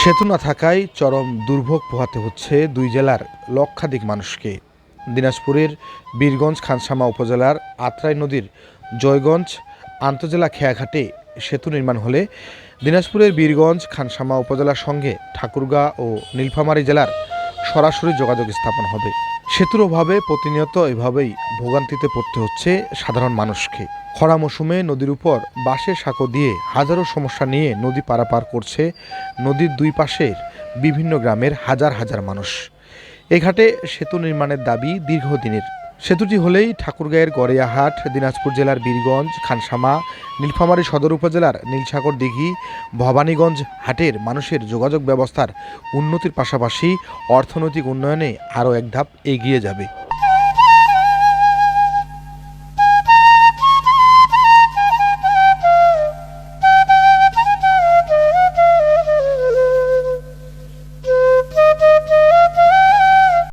সেতু না থাকায় চরম দুর্ভোগ পোহাতে হচ্ছে দুই জেলার লক্ষাধিক মানুষকে। দিনাজপুরের বীরগঞ্জ খানসামা উপজেলার আত্রাই নদীর জয়গঞ্জ আন্তজেলা খেয়াঘাটে সেতু নির্মাণ হলে দিনাজপুরের বীরগঞ্জ খানসামা উপজেলার সঙ্গে ঠাকুরগাঁও ও নীলফামারী জেলার সরাসরি যোগাযোগ স্থাপন হবে। সেতুর অভাবে প্রতিনিয়ত এভাবেই ভোগান্তিতে পড়তে হচ্ছে সাধারণ মানুষকে। খরা মৌসুমে নদীর উপর বাঁশের সাঁকো দিয়ে হাজারো সমস্যা নিয়ে নদী পারাপার করছে নদীর দুই পাশের বিভিন্ন গ্রামের হাজার হাজার মানুষ। এ ঘাটে সেতু নির্মাণের দাবি দীর্ঘদিনের। সেতুটি হলেই ঠাকুরগাঁয়ের গড়িয়াহাট, দিনাজপুর জেলার বীরগঞ্জ খানসামা, নীলফামারী সদর উপজেলার নীলসাগর দিঘি, ভবানীগঞ্জ হাটের মানুষের যোগাযোগ ব্যবস্থার উন্নতির পাশাপাশি অর্থনৈতিক উন্নয়নে আরও এক ধাপ এগিয়ে যাবে।